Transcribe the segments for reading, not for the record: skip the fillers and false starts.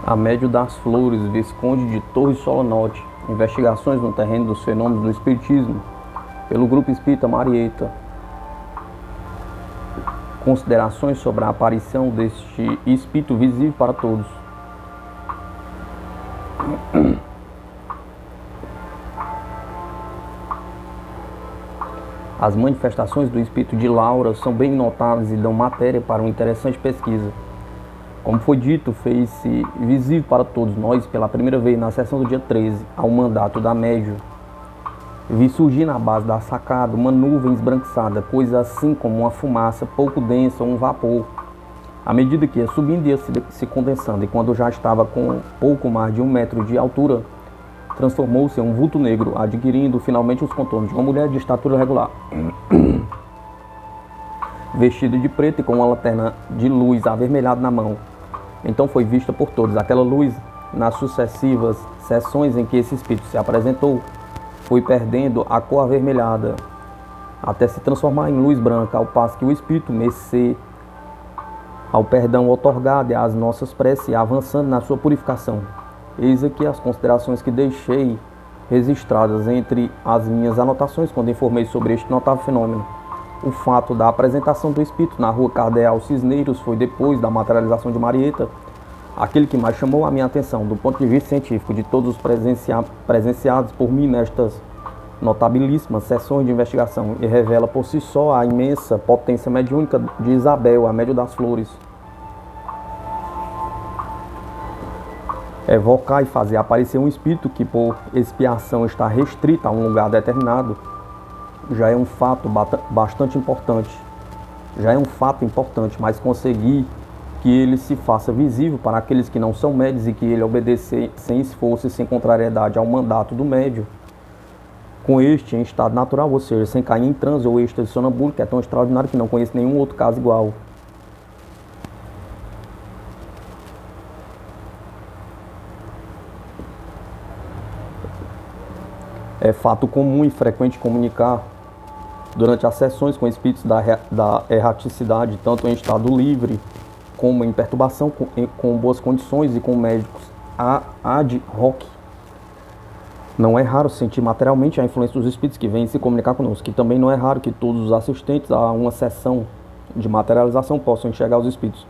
Amédio das Flores, Visconde de Torres Solanote, Investigações no terreno dos fenômenos do Espiritismo, pelo Grupo Espírita Marieta. Considerações sobre a aparição deste Espírito visível para todos. As manifestações do Espírito de Laura são bem notáveis e dão matéria para uma interessante pesquisa. Como foi dito, fez-se visível para todos nós pela primeira vez na sessão do dia 13, ao mandato da médium. Vi surgir na base da sacada uma nuvem esbranquiçada, coisa assim como uma fumaça pouco densa ou um vapor. À medida que ia subindo, ia se condensando, e quando já estava com pouco mais de 1 metro de altura, transformou-se em um vulto negro, adquirindo finalmente os contornos de uma mulher de estatura regular, vestida de preto e com uma lanterna de luz avermelhada na mão. Então foi vista por todos. Aquela luz, nas sucessivas sessões em que esse espírito se apresentou, foi perdendo a cor avermelhada, até se transformar em luz branca, ao passo que o espírito, mercê ao perdão otorgado e às nossas preces, avançando na sua purificação. Eis aqui as considerações que deixei registradas entre as minhas anotações quando informei sobre este notável fenômeno. O fato da apresentação do espírito na rua Cardeal Cisneiros foi, depois da materialização de Marieta, aquele que mais chamou a minha atenção do ponto de vista científico de todos os presenciados por mim nestas notabilíssimas sessões de investigação, e revela por si só a imensa potência mediúnica de Isabel, a Médium das Flores. Evocar e fazer aparecer um espírito que por expiação está restrito a um lugar determinado já é um fato bastante importante. Mas conseguir que ele se faça visível para aqueles que não são médios e que ele obedeça sem esforço e sem contrariedade ao mandato do médium, com este em estado natural, ou seja, sem cair em transe ou êxtase sonambúlico, é tão extraordinário que não conheço nenhum outro caso igual. É fato comum e frequente comunicar durante as sessões com espíritos da erraticidade, tanto em estado livre como em perturbação, com boas condições e com médicos ad hoc. Não é raro sentir materialmente a influência dos espíritos que vêm se comunicar conosco, que também não é raro que todos os assistentes a uma sessão de materialização possam enxergar os espíritos.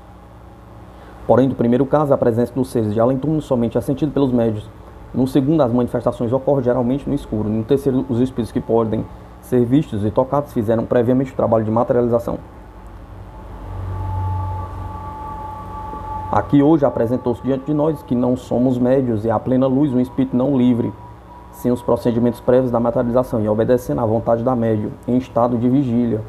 Porém, no primeiro caso, a presença dos seres de além-túmulo somente é sentida pelos médios. No segundo, as manifestações ocorrem geralmente no escuro. No terceiro, os espíritos que podem ser vistos e tocados fizeram previamente o trabalho de materialização. Aqui hoje apresentou-se diante de nós que não somos médios e à plena luz um espírito não livre, sem os procedimentos prévios da materialização e obedecendo à vontade da médium, em estado de vigília.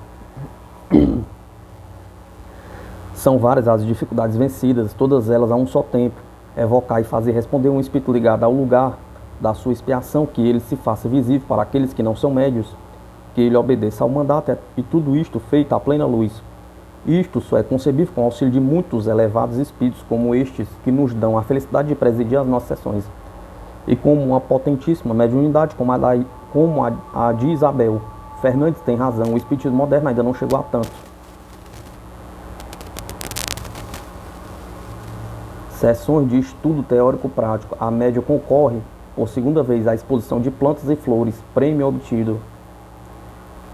São várias as dificuldades vencidas, todas elas a um só tempo. Evocar e fazer responder um espírito ligado ao lugar da sua expiação, que ele se faça visível para aqueles que não são médios, que ele obedeça ao mandato, e tudo isto feito à plena luz. Isto só é concebível com o auxílio de muitos elevados espíritos como estes, que nos dão a felicidade de presidir as nossas sessões, e como uma potentíssima mediunidade como a de Isabel. Fernandes tem razão, o espiritismo moderno ainda não chegou a tanto. Sessões de estudo teórico-prático. A médium concorre por segunda vez à exposição de plantas e flores, prêmio obtido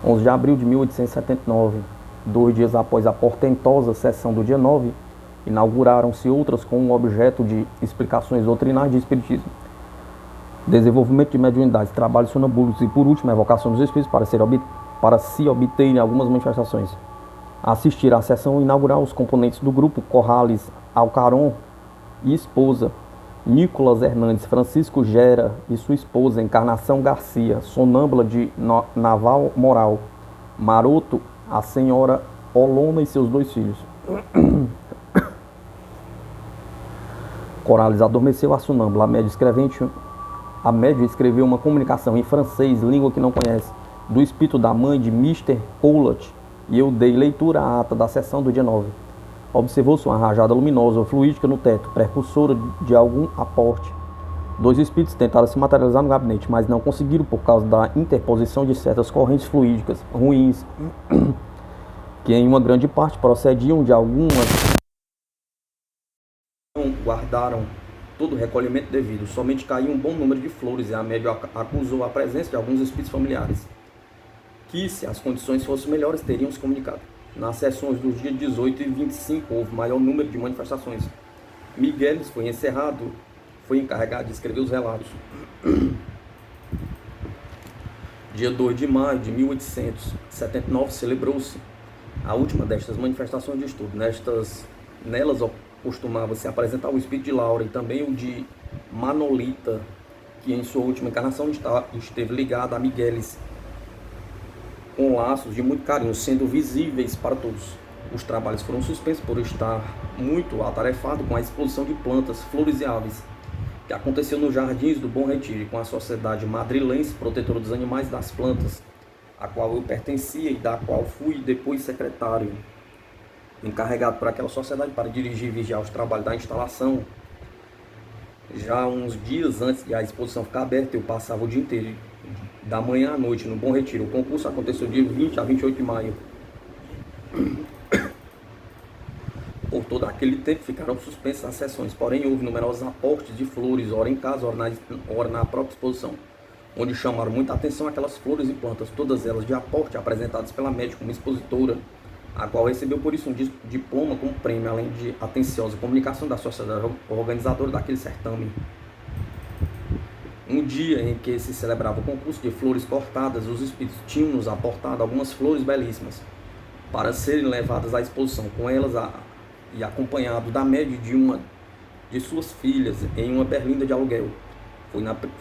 11 de abril de 1879. 2 dias após a portentosa sessão do dia 9, inauguraram-se outras com o objeto de explicações doutrinais de espiritismo, desenvolvimento de mediunidades, trabalhos sonambúlicos e, por último, a evocação dos espíritos para se obterem algumas manifestações. Assistir à sessão inaugural os componentes do grupo Corrales Alcaron e esposa, Nicolas Hernandes, Francisco Gera e sua esposa Encarnação Garcia, sonâmbula de Naval Moral, Maroto, a senhora Olona e seus 2 filhos. Corrales adormeceu a sonâmbula. A médium escreveu uma comunicação em francês, língua que não conhece, do espírito da mãe de Mr. Poulat, e eu dei leitura à ata da sessão do dia 9. Observou-se uma rajada luminosa ou fluídica no teto, precursora de algum aporte. 2 espíritos tentaram se materializar no gabinete, mas não conseguiram por causa da interposição de certas correntes fluídicas ruins, que em uma grande parte procediam de algumas guardaram todo o recolhimento devido. Somente caiu um bom número de flores e a médium acusou a presença de alguns espíritos familiares, que, se as condições fossem melhores, teriam se comunicado. Nas sessões dos dias 18 e 25 houve maior número de manifestações. Migueles foi encarregado de escrever os relatos. Dia 2 de maio de 1879 celebrou-se a última destas manifestações de estudo. Nelas costumava se apresentar o espírito de Laura e também o de Manolita, que em sua última encarnação esteve ligado a Migueles, com laços de muito carinho, sendo visíveis para todos. Os trabalhos foram suspensos por estar muito atarefado com a exposição de plantas, flores e aves, que aconteceu nos Jardins do Bom Retiro, com a Sociedade Madrilense Protetora dos Animais e das Plantas, a qual eu pertencia e da qual fui depois secretário, encarregado por aquela sociedade para dirigir e vigiar os trabalhos da instalação. Já uns dias antes de a exposição ficar aberta, eu passava o dia inteiro, da manhã à noite, no Bom Retiro. O concurso aconteceu de 20 a 28 de maio. Por todo aquele tempo ficaram suspensas as sessões, porém houve numerosos aportes de flores, ora em casa, ora na própria exposição, onde chamaram muita atenção aquelas flores e plantas, todas elas de aporte, apresentadas pela médium como expositora, a qual recebeu por isso um diploma como prêmio, além de atenciosa comunicação da sociedade organizadora daquele certame. Um dia em que se celebrava o concurso de flores cortadas, os espíritos tinham-nos aportado algumas flores belíssimas, para serem levadas à exposição, com elas e acompanhado da média de uma de suas filhas em uma berlinda de aluguel.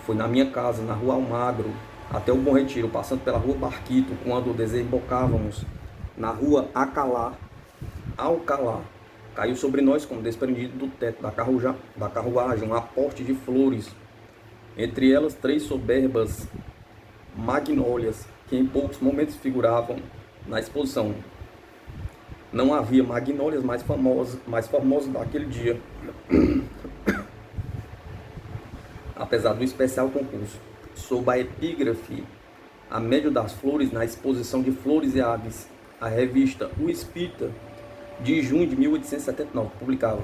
Foi na minha casa, na rua Almagro, até o Bom Retiro, passando pela rua Barquito, quando desembocávamos na rua Alcalá. Caiu sobre nós, como desprendido do teto da carruagem, um aporte de flores, entre elas 3 soberbas magnólias, que em poucos momentos figuravam na exposição. Não havia magnólias mais formosas daquele dia, apesar do especial concurso. Sob a epígrafe A Médio das Flores, na exposição de Flores e Aves, a revista O Espírita, de junho de 1879, publicava.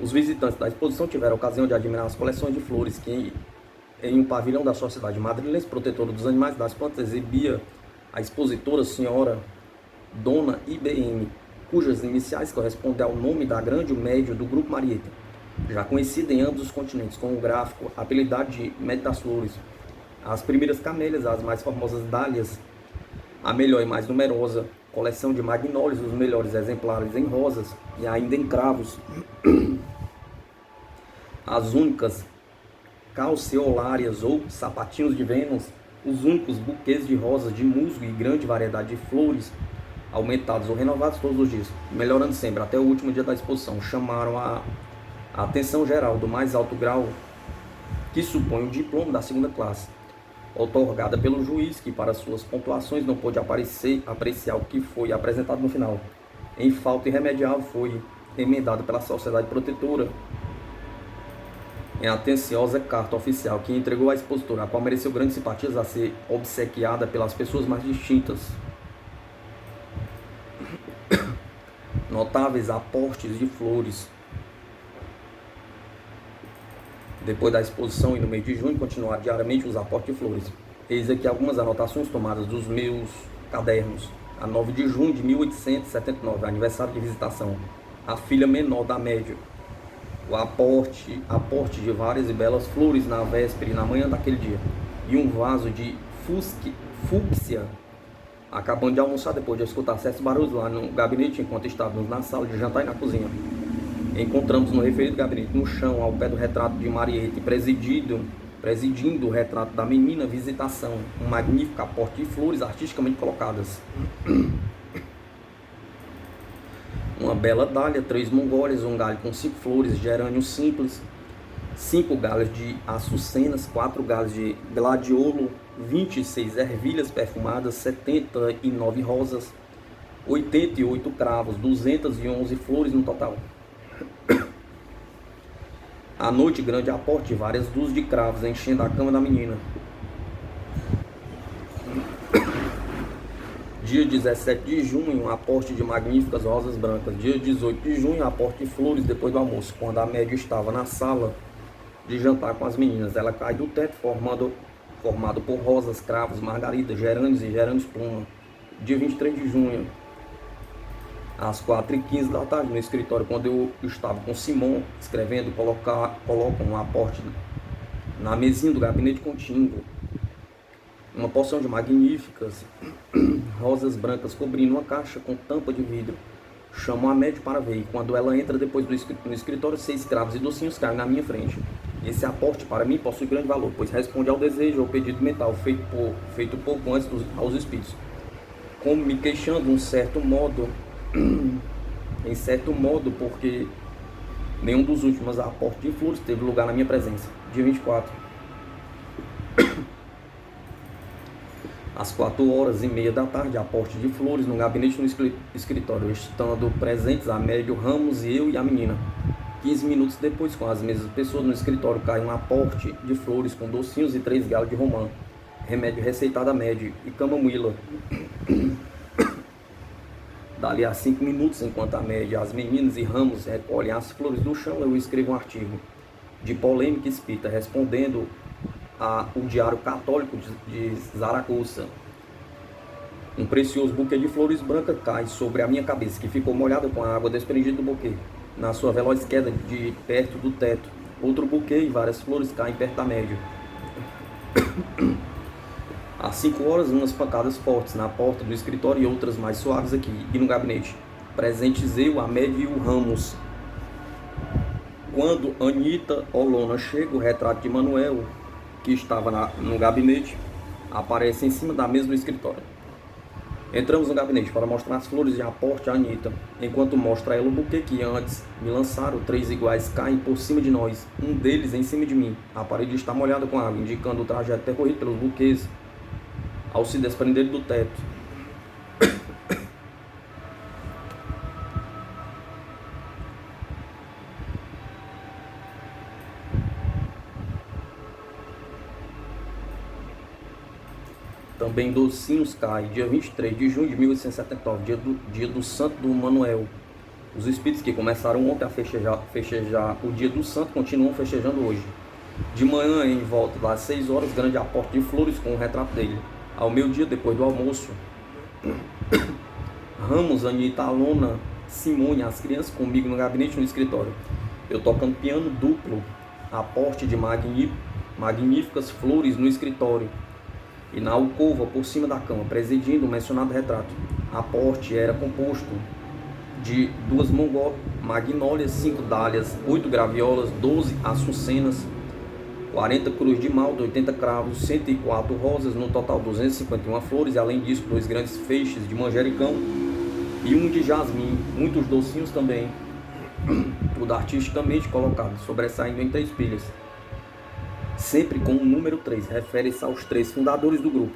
Os visitantes da exposição tiveram a ocasião de admirar as coleções de flores que, em um pavilhão da Sociedade Madrilense Protetora dos Animais e das Plantas, exibia a expositora senhora Dona IBM, cujas iniciais correspondem ao nome da grande médium do Grupo Marieta, já conhecida em ambos os continentes, com o gráfico apelidado de Médio das Flores. As primeiras camélias, as mais formosas dálias, a melhor e mais numerosa coleção de magnólias, os melhores exemplares em rosas e ainda em cravos, as únicas calceolárias ou sapatinhos de Vênus, os únicos buquês de rosas de musgo e grande variedade de flores, aumentados ou renovados todos os dias, melhorando sempre até o último dia da exposição, chamaram a atenção geral do mais alto grau, que supõe o diploma da segunda classe, outorgada pelo juiz, que para suas pontuações não pôde apreciar o que foi apresentado no final. Em falta irremediável, foi emendado pela Sociedade Protetora em atenciosa carta oficial que entregou à expositora, a qual mereceu grandes simpatias a ser obsequiada pelas pessoas mais distintas. Notáveis aportes de flores. Depois da exposição e no mês de junho, continuaram diariamente os aportes de flores. Eis aqui algumas anotações tomadas dos meus cadernos. A 9 de junho de 1879, aniversário de visitação. A filha menor da médium. O aporte de várias e belas flores na véspera e na manhã daquele dia. E um vaso de fúcsia. Acabando de almoçar depois de escutar certos barulhos lá no gabinete, enquanto estávamos na sala de jantar e na cozinha. Encontramos no referido gabinete, no chão, ao pé do retrato de Marieta, presidindo o retrato da menina Visitação, um magnífico aporte de flores artisticamente colocadas. Uma bela dália, 3 mongólias, um galho com 5 flores, gerânio simples, 5 galhos de açucenas, 4 galhos de gladiolo, 26 ervilhas perfumadas, 79 rosas, 88 cravos, 211 flores no total. À noite, grande aporte de várias dúzias de cravos, enchendo a cama da menina. Dia 17 de junho, aporte de magníficas rosas brancas. Dia 18 de junho, aporte de flores depois do almoço. Quando a média estava na sala de jantar com as meninas, ela cai do teto formado por rosas, cravos, margaridas, gerânios e gerânios pluma. Dia 23 de junho, às 4h15 da tarde, no escritório, quando eu estava com Simon escrevendo, colocam um aporte na mesinha do gabinete contínuo. Uma porção de magníficas rosas brancas cobrindo uma caixa com tampa de vidro. Chamo a média para ver, e quando ela entra depois no escritório, 6 cravos e docinhos caem na minha frente. Esse aporte para mim possui grande valor, pois responde ao desejo ou pedido mental feito pouco antes aos espíritos, como me queixando em certo modo, porque nenhum dos últimos aportes de flores teve lugar na minha presença. Dia 24. Às 4h30 da tarde, aporte de flores no gabinete no escritório, estando presentes a médio Ramos e eu e a menina. 15 minutos depois, com as mesmas pessoas no escritório, cai um aporte de flores com docinhos e 3 galos de romã, remédio receitado a médio e camomila. Dali a 5 minutos, enquanto a média, as meninas e Ramos recolhem as flores do chão, eu escrevo um artigo de polêmica espírita, respondendo o Diário Católico de Zaragoza. Um precioso buquê de flores brancas cai sobre a minha cabeça, que ficou molhada com a água desprendida do buquê, na sua veloz queda de perto do teto. Outro buquê e várias flores caem perto da média. Às 5h, umas pancadas fortes na porta do escritório e outras mais suaves aqui e no gabinete. Presentes eu, a média e o Ramos. Quando Anita Olona chega, o retrato de Manuel, que estava no gabinete, aparece em cima da mesa do escritório. Entramos no gabinete para mostrar as flores de aporte a Anita, enquanto mostra a ela o buquê que antes me lançaram. 3 iguais caem por cima de nós, um deles em cima de mim. A parede está molhada com água, indicando o trajeto percorrido pelos buquês ao se desprender do teto. Também docinhos cai, dia 23 de junho de 1879, dia do santo do Manuel. Os espíritos que começaram ontem a festejar o dia do santo continuam festejando hoje. De manhã, em volta das 6h, grande aporte de flores com o retrato dele. Ao meio-dia, depois do almoço, Ramos, Anita, Alona, Simone, as crianças comigo no gabinete no escritório. Eu tocando piano duplo, aporte de magníficas flores no escritório e na alcova por cima da cama, presidindo o mencionado retrato. Aporte era composto de 2 magnólias, 5 dálias, 8 graviolas, 12 açucenas, 40 cruz de malta, 80 cravos, 104 rosas, no total 251 flores, e além disso 2 grandes feixes de manjericão e um de jasmim, muitos docinhos também, tudo artisticamente colocado, sobressaindo em 3 pilhas. Sempre com o número 3, refere-se aos 3 fundadores do grupo.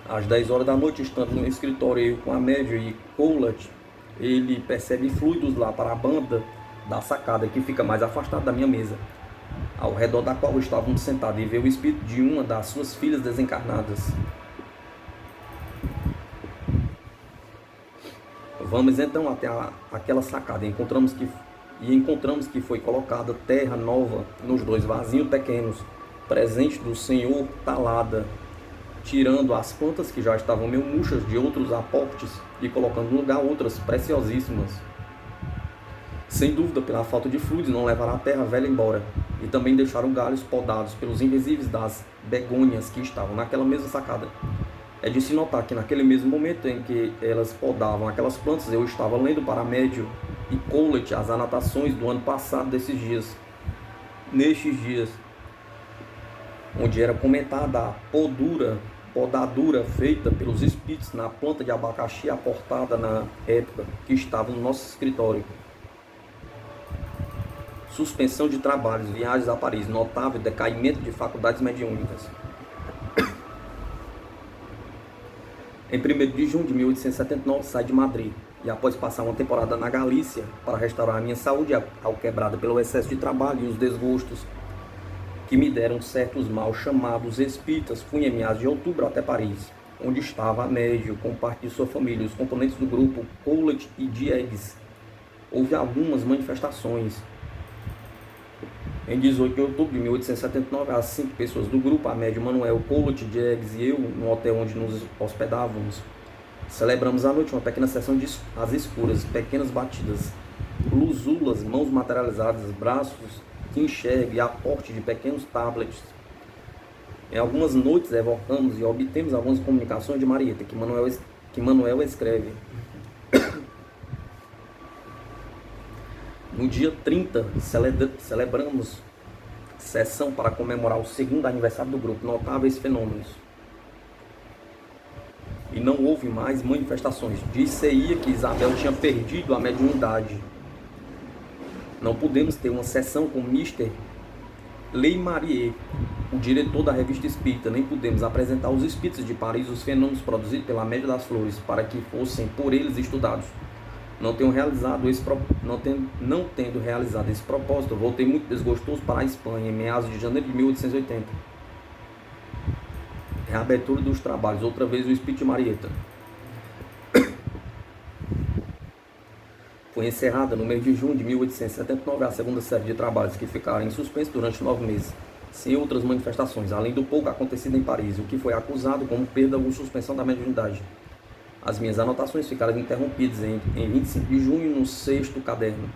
Às 10h da noite, estando no escritório, eu com a média e Coulat, ele percebe fluidos lá para a banda da sacada, que fica mais afastada da minha mesa, ao redor da qual estávamos sentados, e vê o espírito de uma das suas filhas desencarnadas. Vamos então até aquela sacada, e encontramos que foi colocada terra nova nos 2 vasinhos pequenos, presente do Senhor talada, tirando as plantas que já estavam meio murchas de outros aportes e colocando no lugar outras preciosíssimas. Sem dúvida, pela falta de fluidos, não levaram a terra velha embora, e também deixaram galhos podados pelos invisíveis das begônias que estavam naquela mesma sacada. É de se notar que naquele mesmo momento em que elas podavam aquelas plantas, eu estava lendo para Médio e Coulet as anotações do ano passado nestes dias, onde era comentada a podadura feita pelos espíritos na planta de abacaxi aportada na época que estava no nosso escritório. Suspensão de trabalhos, viagens a Paris, notável decaimento de faculdades mediúnicas. Em 1º de junho de 1879, saí de Madrid, e após passar uma temporada na Galícia para restaurar a minha saúde alquebrada pelo excesso de trabalho e os desgostos que me deram certos mal chamados espíritas, fui em meados de outubro até Paris, onde estava a médio com parte de sua família, os componentes do grupo Cowlett e Diegues. Houve algumas manifestações. Em 18 de outubro de 1879, as 5 pessoas do grupo, a médio Manuel, Cowlett, Diegues e eu, no hotel onde nos hospedávamos, celebramos à noite uma pequena sessão de às escuras, pequenas batidas, luzulas, mãos materializadas, braços que enxergue e aporte de pequenos tablets. Em algumas noites evocamos e obtemos algumas comunicações de Marieta, que Manuel escreve. No dia 30, celebramos sessão para comemorar o 2º aniversário do grupo. Notáveis fenômenos. E não houve mais manifestações. Disse-ia que Isabel tinha perdido a mediunidade. Não pudemos ter uma sessão com Mr. Leymarier, o diretor da revista Espírita, nem pudemos apresentar aos espíritos de Paris os fenômenos produzidos pela média das flores, para que fossem por eles estudados. Não tendo realizado esse propósito, voltei muito desgostoso para a Espanha, em meados de janeiro de 1880. Reabertura dos trabalhos, outra vez o Espírito de Marieta. Foi encerrada no mês de junho de 1879 a segunda série de trabalhos que ficaram em suspenso durante 9 meses, sem outras manifestações, além do pouco acontecido em Paris, o que foi acusado como perda ou suspensão da mediunidade. As minhas anotações ficaram interrompidas em 25 de junho no 6º caderno.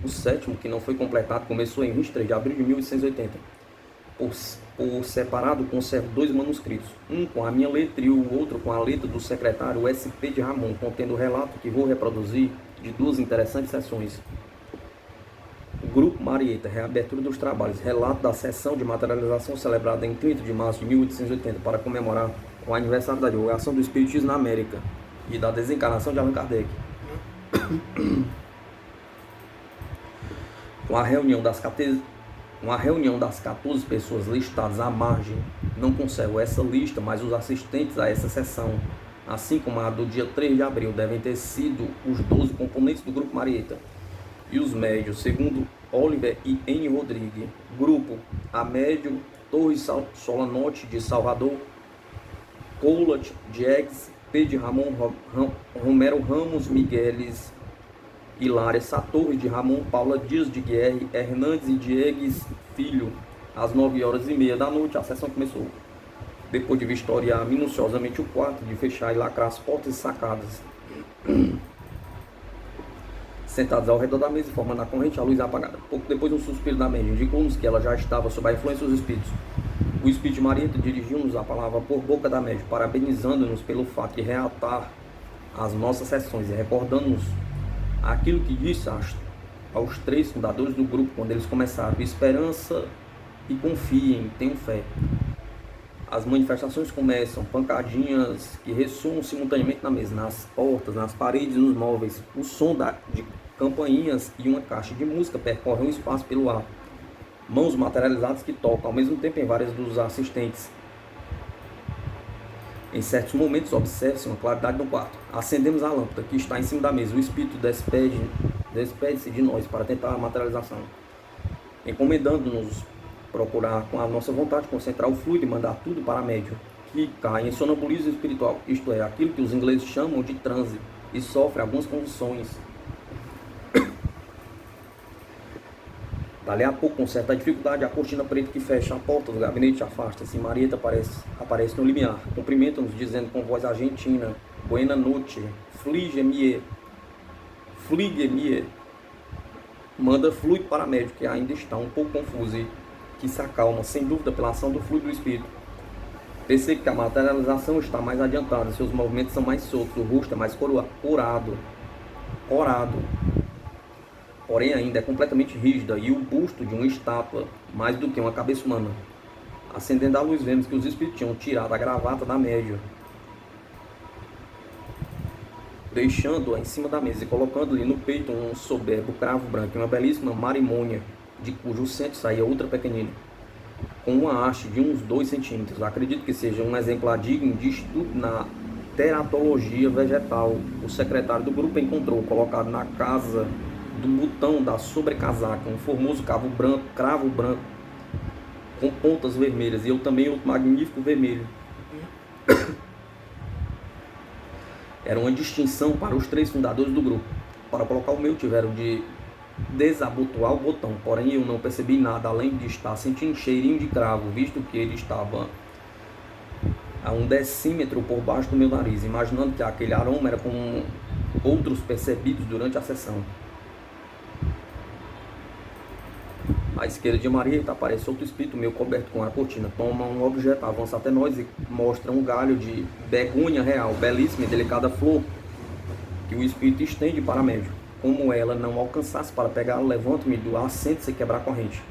O 7º, que não foi completado, começou em 23 de abril de 1880. Por separado, conservo 2 manuscritos, um com a minha letra e o outro com a letra do secretário S.P. de Ramon, contendo o relato que vou reproduzir de 2 interessantes sessões. O Grupo Marieta, reabertura dos trabalhos, relato da sessão de materialização celebrada em 30 de março de 1880 para comemorar o aniversário da divulgação do Espiritismo na América e da desencarnação de Allan Kardec. Com a reunião das 14 pessoas listadas à margem, não conservo essa lista, mas os assistentes a essa sessão, assim como a do dia 3 de abril, devem ter sido os 12 componentes do Grupo Marieta e os médios, segundo Oliver e N. Rodrigues. Grupo: a médio Torres Solanotti de Salvador, Cowlett, Diegues, P. de Ramon, Romero Ramos, Migueles, Hilária Satorre de Ramon, Paula Dias de Guerre, Hernandes e Diegues Filho. Às 9h30 da noite, a sessão começou. Depois de vistoriar minuciosamente o quarto, de fechar e lacrar as portas e sacadas, sentados ao redor da mesa, formando a corrente, a luz apagada. Pouco depois, um suspiro da média indicou-nos que ela já estava sob a influência dos espíritos. O Espírito de Marieta dirigiu-nos a palavra por boca da média, parabenizando-nos pelo fato de reatar as nossas sessões e recordando-nos aquilo que disse aos 3 fundadores do grupo quando eles começaram: esperança e confiem, tenham fé. As manifestações começam, pancadinhas que ressoam simultaneamente na mesa, nas portas, nas paredes e nos móveis. O som de campainhas e uma caixa de música percorrem o espaço pelo ar. Mãos materializadas que tocam ao mesmo tempo em várias dos assistentes. Em certos momentos observa-se uma claridade no quarto. Acendemos a lâmpada que está em cima da mesa. O espírito despede-se de nós para tentar a materialização, encomendando-nos procurar com a nossa vontade concentrar o fluido e mandar tudo para a médium, que cai em sonambulismo espiritual, isto é, aquilo que os ingleses chamam de transe, e sofre algumas convulsões. Dali a pouco, com certa dificuldade, a cortina preta que fecha a porta do gabinete afasta-se e Marieta aparece no limiar. Cumprimenta-nos dizendo com voz argentina: Buena noite, flige mie. Manda fluido para a médium, que ainda está um pouco confuso e que se acalma, sem dúvida, pela ação do fluido do espírito. Percebe que a materialização está mais adiantada, seus movimentos são mais soltos, o rosto é mais corado. Porém ainda é completamente rígida, e o busto de uma estátua, mais do que uma cabeça humana. Acendendo a luz, vemos que os espíritos tinham tirado a gravata da médium, deixando-a em cima da mesa e colocando-lhe no peito um soberbo cravo branco e uma belíssima marimônia, de cujo centro saía outra pequenina, com uma haste de uns 2 centímetros. Acredito que seja um exemplar digno de estudo na teratologia vegetal. O secretário do grupo encontrou, colocado na casa do botão da sobrecasaca, um formoso cravo branco com pontas vermelhas, e eu também outro magnífico vermelho. Era uma distinção para os 3 fundadores do grupo. Para colocar o meu, tiveram de desabotoar o botão, porém eu não percebi nada além de estar sentindo cheirinho de cravo, visto que ele estava a 1 decímetro por baixo do meu nariz, imaginando que aquele aroma era como outros percebidos durante a sessão. À esquerda de Marieta aparece outro espírito meu coberto com a cortina. Toma um objeto, avança até nós e mostra um galho de begônia real, belíssima e delicada flor, que o espírito estende para médio. Como ela não alcançasse para pegá-la, levanto-me do assento sem quebrar a corrente.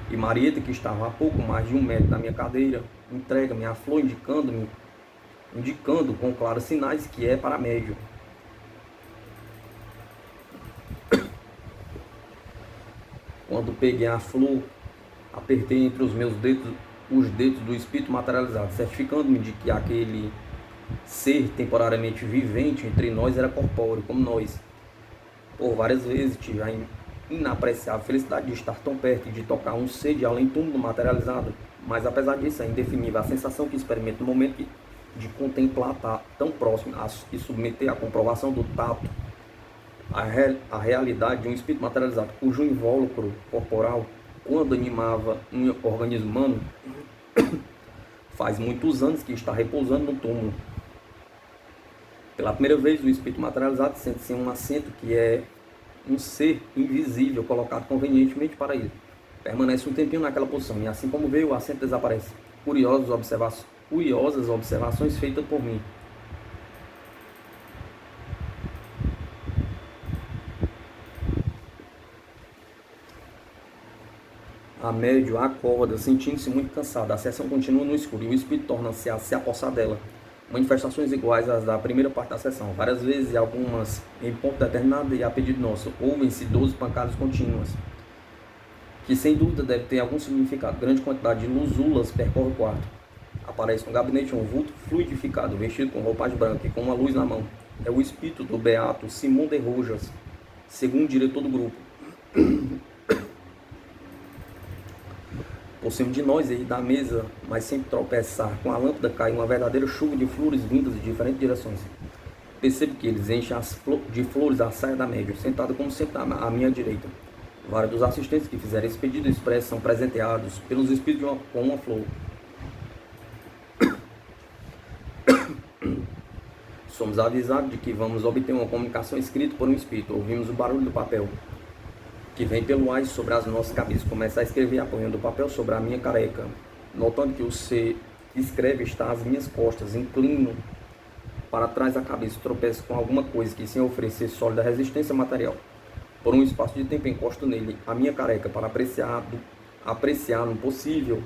E Marieta, que estava a pouco mais de 1 metro da minha cadeira, entrega-me a flor, indicando com claros sinais que é para médio. Quando peguei a flor, apertei entre os meus dedos os dedos do espírito materializado, certificando-me de que aquele ser temporariamente vivente entre nós era corpóreo, como nós. Por várias vezes tive a inapreciável felicidade de estar tão perto e de tocar um ser de além-túmulo materializado, mas apesar disso é indefinível a sensação que experimento no momento de contemplar tão próximo e submeter à comprovação do tato a realidade de um espírito materializado, cujo invólucro corporal, quando animava um organismo humano, faz muitos anos que está repousando no túmulo. Pela primeira vez, o espírito materializado sente-se em um assento que é um ser invisível colocado convenientemente para ele. Permanece um tempinho naquela posição e, assim como veio, o assento desaparece. Curiosas observações feitas por mim. A médio acorda, sentindo-se muito cansada. A sessão continua no escuro e o espírito torna-se a se apossar dela. Manifestações iguais às da primeira parte da sessão. Várias vezes e algumas em ponto determinado e a pedido nosso. Ouvem-se 12 pancadas contínuas, que sem dúvida deve ter algum significado. Grande quantidade de luzulas percorre o quarto. Aparece no gabinete um vulto fluidificado, vestido com roupagem branca e com uma luz na mão. É o espírito do beato Simão de Rojas, segundo o diretor do grupo. Por cima de nós e da mesa, mas sempre tropeçar com a lâmpada, cai uma verdadeira chuva de flores vindas de diferentes direções. Percebo que eles enchem de flores a saia da média, sentada como sempre à minha direita. Vários dos assistentes que fizeram esse pedido expresso são presenteados pelos espíritos com uma flor. Somos avisados de que vamos obter uma comunicação escrita por um espírito. Ouvimos o barulho do papel, que vem pelo ar sobre as nossas cabeças. Começa a escrever, apoiando o papel sobre a minha careca. Notando que o ser que escreve está às minhas costas, inclino para trás da cabeça, tropeço com alguma coisa que, sem oferecer sólida resistência material. Por um espaço de tempo encosto nele a minha careca para apreciar no possível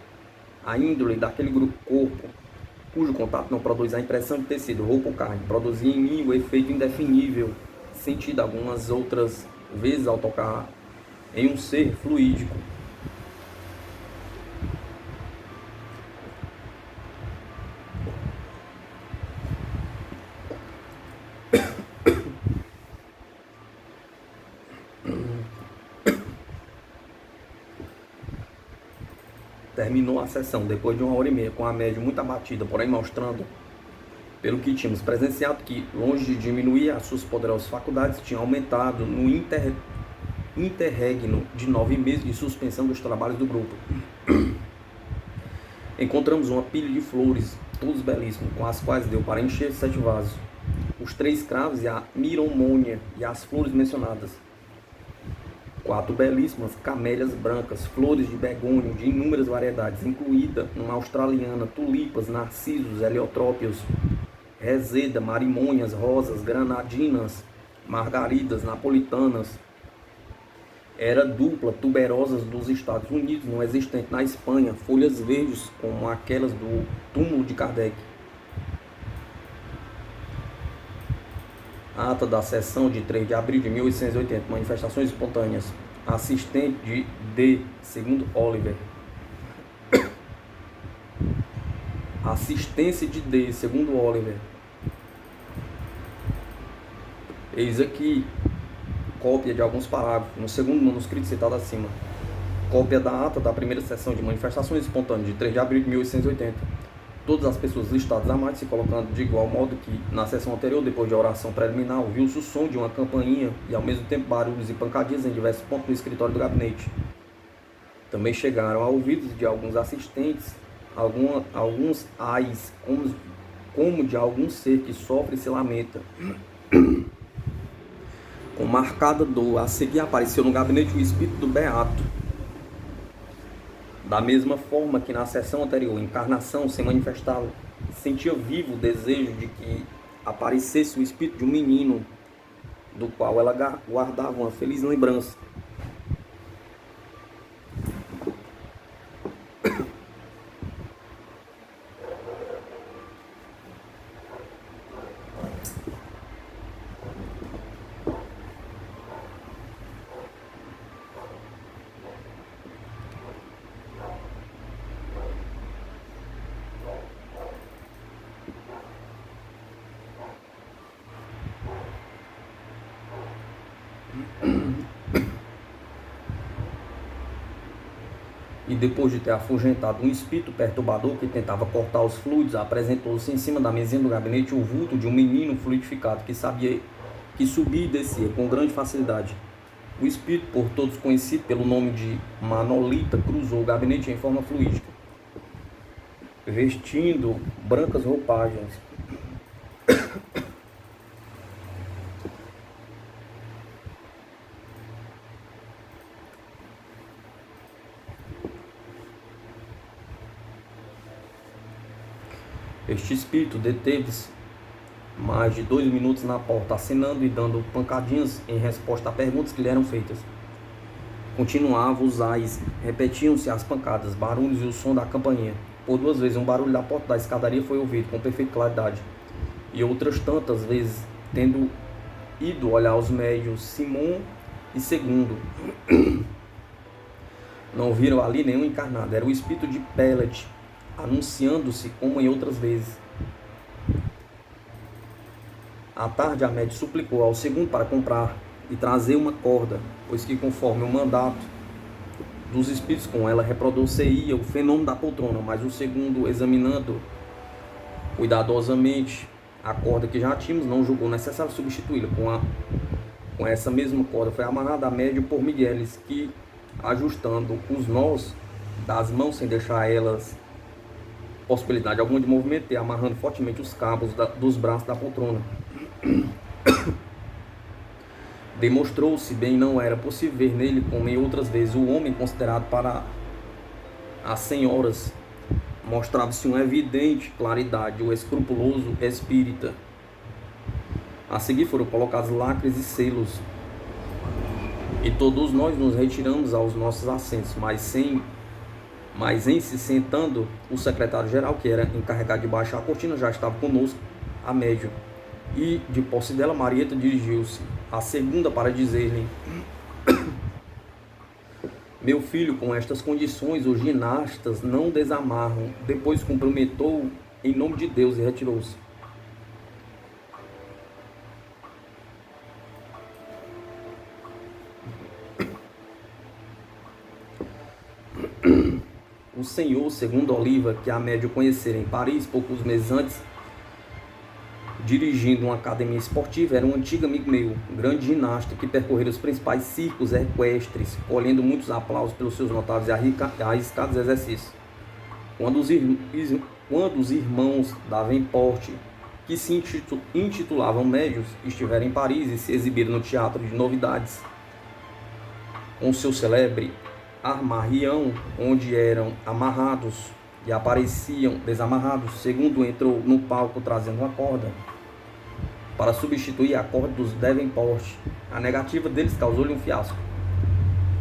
a índole daquele grupo corpo, cujo contato não produz a impressão de tecido, roupa ou carne. Produzia em mim o efeito indefinível, sentido algumas outras vezes ao tocar em um ser fluídico. Terminou a sessão depois de 1h30, com a média muito abatida, porém mostrando, pelo que tínhamos presenciado, que, longe de diminuir as suas poderosas faculdades, tinha aumentado no interregno de 9 meses de suspensão dos trabalhos do grupo. Encontramos uma pilha de flores, todos belíssimos, com as quais deu para encher 7 vasos. Os 3 cravos e a miromônia e as flores mencionadas. 4 belíssimas camélias brancas, flores de begônio de inúmeras variedades, incluída uma australiana, tulipas, narcisos, heliotrópios, reseda, marimônias, rosas, granadinas, margaridas, napolitanas. Era dupla, tuberosas dos Estados Unidos, não existente na Espanha, folhas verdes como aquelas do túmulo de Kardec. Ata da sessão de 3 de abril de 1880, manifestações espontâneas. Assistente de D, segundo Oliver. Assistência de D, segundo Oliver. Eis aqui cópia de alguns parágrafos, no segundo manuscrito citado acima. Cópia da ata da primeira sessão de manifestações espontâneas de 3 de abril de 1880. todas as pessoas listadas a mais, se colocando de igual modo que na sessão anterior, depois de oração preliminar, ouviu-se o som de uma campainha e ao mesmo tempo barulhos e pancadinhas em diversos pontos do escritório do gabinete. Também chegaram a ouvidos de alguns assistentes alguns ais, como de algum ser que sofre e se lamenta, com marcada dor. A seguir apareceu no gabinete o espírito do Beato. Da mesma forma que na sessão anterior, Encarnação se manifestava, sentia vivo o desejo de que aparecesse o espírito de um menino, do qual ela guardava uma feliz lembrança. E depois de ter afugentado um espírito perturbador que tentava cortar os fluidos, apresentou-se em cima da mesinha do gabinete o vulto de um menino fluidificado que sabia que subia e descia com grande facilidade. O espírito, por todos conhecido pelo nome de Manolita, cruzou o gabinete em forma fluídica, vestindo brancas roupagens. Este espírito deteve-se mais de 2 minutos na porta, acenando e dando pancadinhas em resposta a perguntas que lhe eram feitas. Continuava os ais, repetiam-se as pancadas, barulhos e o som da campainha. Por 2 vezes um barulho da porta da escadaria foi ouvido com perfeita claridade, e outras tantas vezes, tendo ido olhar os médios Simão e Segundo, não viram ali nenhum encarnado. Era o espírito de Pellet, anunciando-se como em outras vezes. À tarde, a médium suplicou ao Segundo para comprar e trazer uma corda, pois que, conforme o mandato dos espíritos com ela, reproduzia o fenômeno da poltrona. Mas o Segundo, examinando cuidadosamente a corda que já tínhamos, não julgou necessário substituí-la. Com essa mesma corda foi amarrada a médium por Migueles, que, ajustando os nós das mãos sem deixar elas possibilidade alguma de movimento, e amarrando fortemente os cabos dos braços da poltrona, demonstrou-se bem não era possível ver nele, como em outras vezes, o homem considerado para as senhoras. Mostrava-se uma evidente claridade o escrupuloso espírita. A seguir foram colocados lacres e selos, e todos nós nos retiramos aos nossos assentos, mas em se sentando, o secretário-geral, que era encarregado de baixar a cortina, já estava conosco, a médium. E, de posse dela, Marieta dirigiu-se à Segunda para dizer-lhe: meu filho, com estas condições, os ginastas não desamarram. Depois cumprimentou em nome de Deus e retirou-se. O senhor Segundo Oliva, que a médium conhecera em Paris poucos meses antes, dirigindo uma academia esportiva, era um antigo amigo meu, grande ginasta, que percorrera os principais circos equestres, colhendo muitos aplausos pelos seus notáveis e arriscados exercícios. Quando os irmãos Davenport, que se intitulavam médios, estiveram em Paris e se exibiram no teatro de novidades, com seu celebre armarião, onde eram amarrados e apareciam desamarrados, Segundo entrou no palco trazendo uma corda para substituir a corda dos Davenport. A negativa deles causou-lhe um fiasco.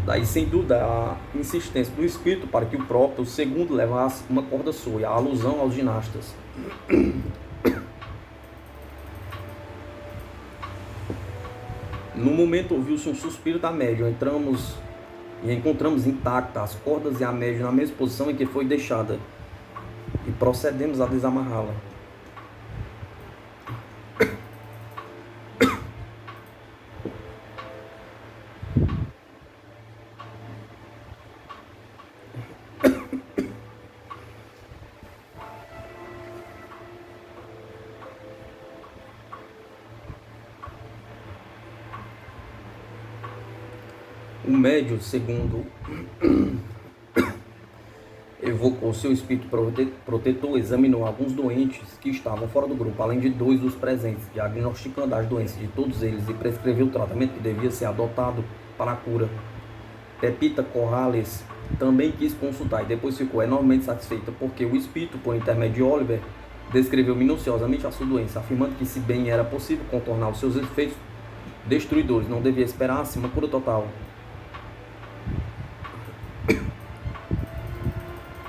Daí, sem dúvida, a insistência do espírito para que o próprio Segundo levasse uma corda sua, e a alusão aos ginastas. No momento ouviu-se um suspiro da médium. Entramos e encontramos intactas as cordas e a médium na mesma posição em que foi deixada, e procedemos a desamarrá-la. O médium, segundo evocou seu espírito protetor, examinou alguns doentes que estavam fora do grupo, além de 2 dos presentes, diagnosticando as doenças de todos eles e prescreveu o tratamento que devia ser adotado para a cura. Pepita Corrales também quis consultar e depois ficou enormemente satisfeita, porque o espírito, por intermédio de Oliver, descreveu minuciosamente a sua doença, afirmando que, se bem era possível contornar os seus efeitos destruidores, não devia esperar-se uma cura total.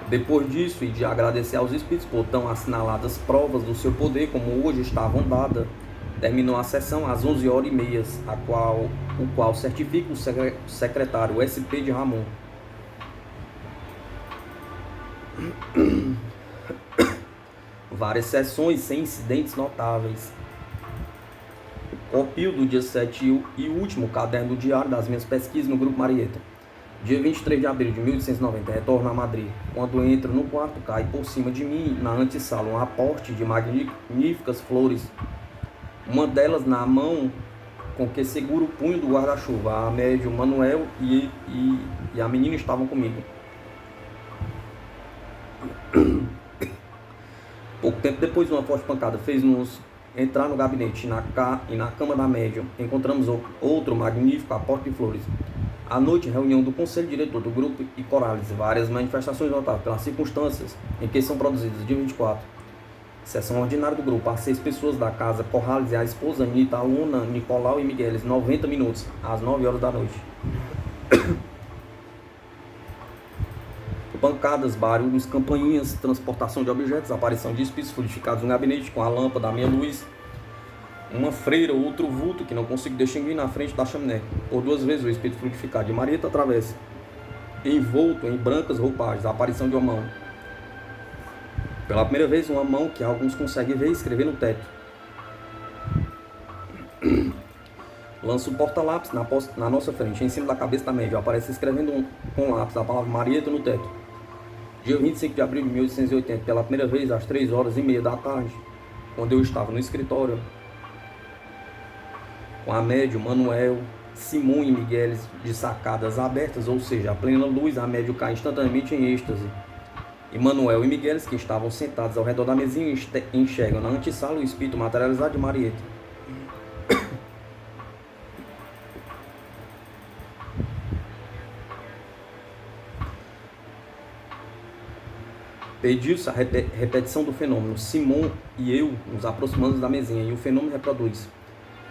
Depois disso, e de agradecer aos espíritos por tão assinaladas provas do seu poder, como hoje estavam dadas, terminou a sessão às 11h30, o qual certifica o secretário SP de Ramon. Várias sessões sem incidentes notáveis. Copio do dia 7 e último caderno do diário das minhas pesquisas no Grupo Marieta. Dia 23 de abril de 1890, retorno a Madrid. Quando entro no quarto, cai por cima de mim, na antessala, um aporte de magníficas flores. Uma delas na mão com que seguro o punho do guarda-chuva. A médium Manuel e a menina estavam comigo. Pouco tempo depois, uma forte pancada fez-nos entrar no gabinete e na cama da médium encontramos outro magnífico aporte de flores. À noite, reunião do conselho diretor do grupo e Corrales, várias manifestações notáveis pelas circunstâncias em que são produzidas. Dia 24, sessão ordinária do grupo, as 6 pessoas da casa, Corrales e a esposa Anita, Luna, Nicolau e Migueles, 90 minutos, às 9h da noite. Pancadas, barulhos, campainhas, transportação de objetos, aparição de espíritos fluidificados no gabinete com a lâmpada, a minha luz, uma freira, outro vulto que não consigo distinguir na frente da chaminé. Por 2 vezes o espírito fluidificado de Marieta atravessa, envolto em brancas roupagens, a aparição de uma mão. Pela primeira vez, uma mão que alguns conseguem ver e escrever no teto. Lança o porta-lápis na nossa frente, em cima da cabeça da médium. Aparece escrevendo com lápis a palavra Marieta no teto. Dia 25 de abril de 1880, pela primeira vez, às 3h30 da tarde, quando eu estava no escritório, com a médium Manuel, Simão e Migueles de sacadas abertas, ou seja, a plena luz, a médium cai instantaneamente em êxtase. E Manuel e Migueles, que estavam sentados ao redor da mesinha, enxergam na antessala o espírito materializado de Marieta. Pediu-se a repetição do fenômeno. Simão e eu nos aproximamos da mesinha e o fenômeno reproduz.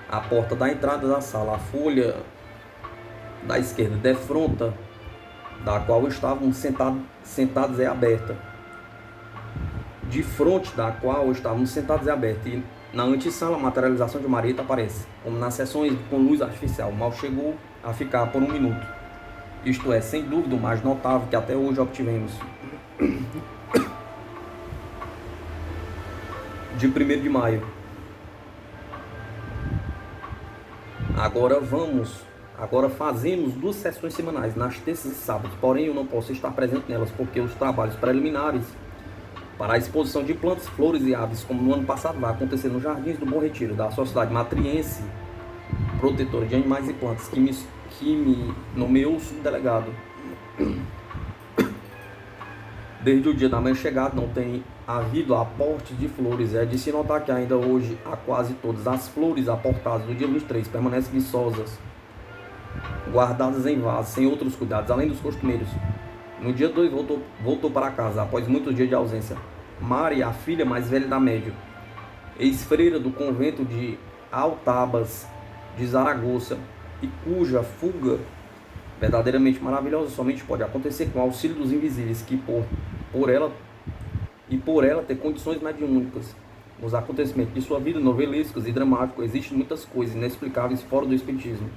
A porta da entrada da sala, a folha da esquerda defronta da qual estávamos sentados é aberta. De frente da qual estávamos sentados é aberta. E na antessala a materialização de Marieta aparece, como nas sessões com luz artificial. Mal chegou a ficar por 1 minuto. Isto é, sem dúvida, o mais notável que até hoje obtivemos. De 1º de maio. Agora fazemos 2 sessões semanais, nas terças e sábados, porém eu não posso estar presente nelas, porque os trabalhos preliminares para a exposição de plantas, flores e aves, como no ano passado, vai acontecer nos Jardins do Bom Retiro, da Sociedade Matriense Protetora de Animais e Plantas, que me nomeou o subdelegado. Desde o dia da minha chegada não tem havido aporte de flores. É de se notar que ainda hoje há quase todas as flores aportadas do dia 23 permanecem viçosas, guardadas em vasos, sem outros cuidados, além dos costumeiros. No dia 2 voltou para casa, após muitos dias de ausência. Mari, a filha mais velha da médium, ex-freira do convento de Altabas de Zaragoza, e cuja fuga verdadeiramente maravilhosa somente pode acontecer com o auxílio dos invisíveis, que por ela ter condições mediúnicas. Nos acontecimentos de sua vida, novelescos e dramáticos, existem muitas coisas inexplicáveis fora do espiritismo.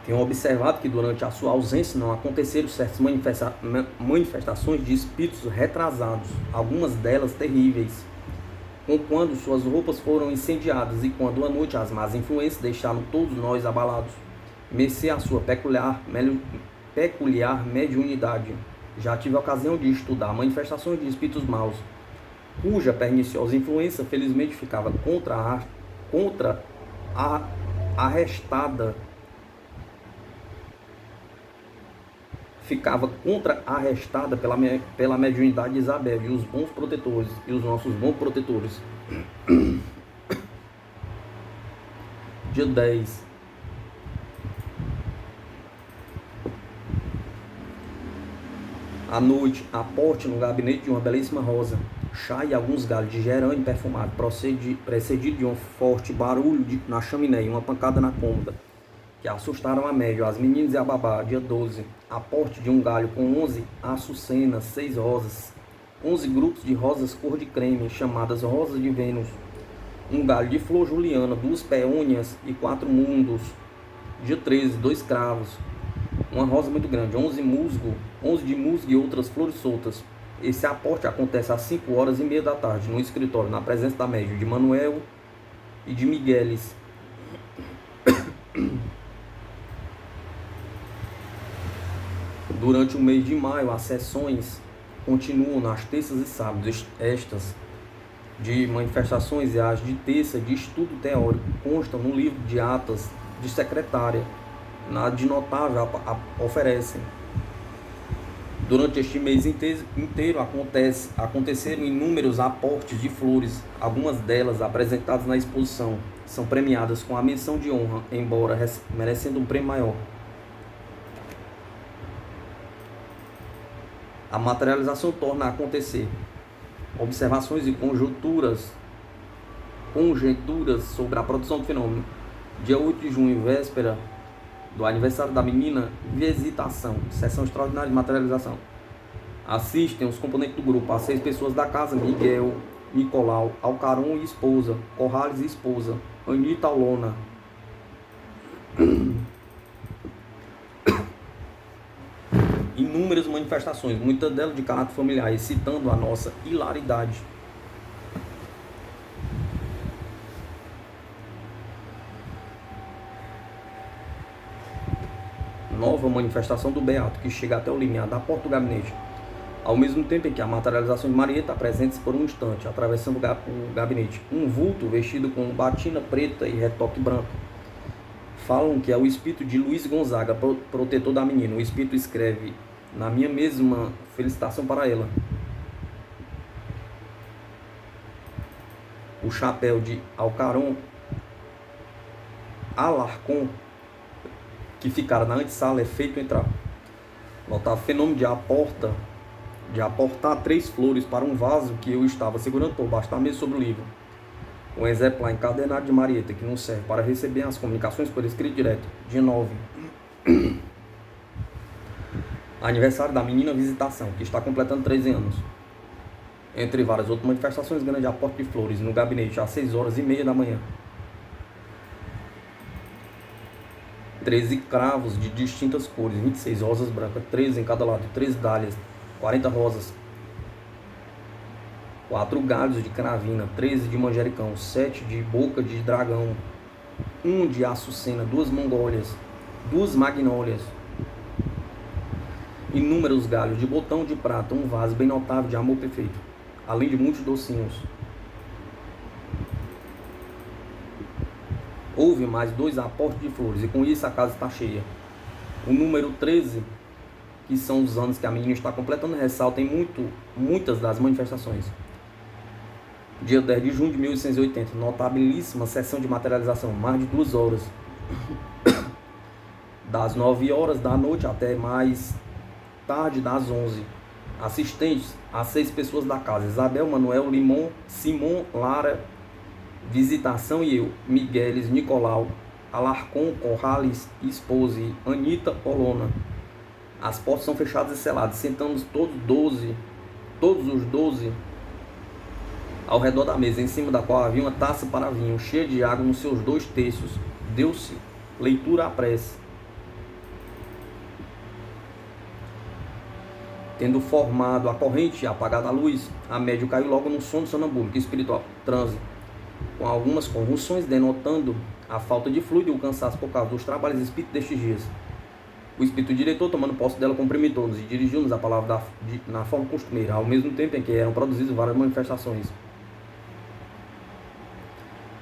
Tenho observado que durante a sua ausência não aconteceram certas manifestações de espíritos retrasados, algumas delas terríveis, como quando suas roupas foram incendiadas e quando à noite as más influências deixaram todos nós abalados, mercê à sua peculiar mediunidade. Já tive a ocasião de estudar manifestações de espíritos maus, cuja perniciosa influência felizmente ficava contra-arrestada pela mediunidade de Isabel e os bons protetores, e os nossos bons protetores. Dia 10. À noite, aporte no gabinete de uma belíssima rosa, chá e alguns galhos de gerânio perfumado, precedido de um forte barulho na chaminé e uma pancada na cômoda, que assustaram a médio, as meninas e a babá. Dia 12. Aporte de um galho com 11 açucenas, 6 rosas, 11 grupos de rosas cor de creme, chamadas rosas de Vênus, um galho de flor juliana, 2 peônias e 4 mundos. Dia 13. 2 cravos, uma rosa muito grande, 11 de musgo e outras flores soltas. Esse aporte acontece às 5h30 da tarde, no escritório, na presença da médium de Manuel e de Migueles. Durante o mês de maio, as sessões continuam nas terças e sábados. Estas de manifestações e as de terça de estudo teórico constam no livro de atas de secretária, nada de notável oferecem. Durante este mês inteiro aconteceram inúmeros aportes de flores, algumas delas apresentadas na exposição. São premiadas com a menção de honra, embora merecendo um prêmio maior. A materialização torna a acontecer. Observações e conjecturas sobre a produção do fenômeno. Dia 8 de junho, véspera do aniversário da menina, visitação, sessão extraordinária de materialização. Assistem os componentes do grupo, as 6 pessoas da casa: Miguel, Nicolau, Alcaron e esposa, Corrales e esposa, Anita Olona. Inúmeras manifestações, muitas delas de caráter familiar, excitando a nossa hilaridade. Nova manifestação do Beato, que chega até o limiar da porta do gabinete, ao mesmo tempo em que a materialização de Marieta apresenta-se por um instante, atravessando o gabinete, um vulto vestido com batina preta e retoque branco. Falam que é o espírito de Luiz Gonzaga, protetor da menina. O espírito escreve: na minha mesma felicitação para ela. O chapéu de Alarcon, que ficara na antessala, é feito entrar. Notar fenômeno de aportar 3 flores para um vaso que eu estava segurando por baixo da mesa sobre o livro. Um exemplar encadenado de Marieta, que não serve para receber as comunicações por escrito direto. Dia 9. Aniversário da menina visitação, que está completando 13 anos. Entre várias outras manifestações, grande aporte de flores no gabinete às 6h30 da manhã. 13 cravos de distintas cores, 26 rosas brancas, 13 em cada lado, 3 dálias, 40 rosas, 4 galhos de cravina, 13 de manjericão, 7 de boca de dragão, 1 de açucena, 2 mongólias, 2 magnólias, inúmeros galhos de botão de prata, um vaso bem notável de amor perfeito, além de muitos docinhos. Houve mais 2 aportes de flores, e com isso a casa está cheia. O número 13, que são os anos que a menina está completando, ressalta em muitas das manifestações. Dia 10 de junho de 1880, notabilíssima sessão de materialização, mais de 2 horas. Das 9h da noite até mais tarde das 11. Assistentes, as 6 pessoas da casa: Isabel, Manuel, Limon, Simon, Lara, visitação e eu, Migueles, Nicolau, Alarcon, Corrales, esposa e Anita Olona. As portas são fechadas e seladas. Sentamos todos os 12 ao redor da mesa, em cima da qual havia uma taça para vinho, cheia de água nos seus 2 terços. Deu-se leitura à prece. Tendo formado a corrente e apagado a luz, a médium caiu logo num sono sonambúlico espiritual, transe, com algumas convulsões denotando a falta de fluido e o cansaço por causa dos trabalhos espíritos destes dias. O espírito diretor, tomando posse dela, cumprimentou-nos e dirigiu-nos a palavra na forma costumeira, ao mesmo tempo em que eram produzidas várias manifestações.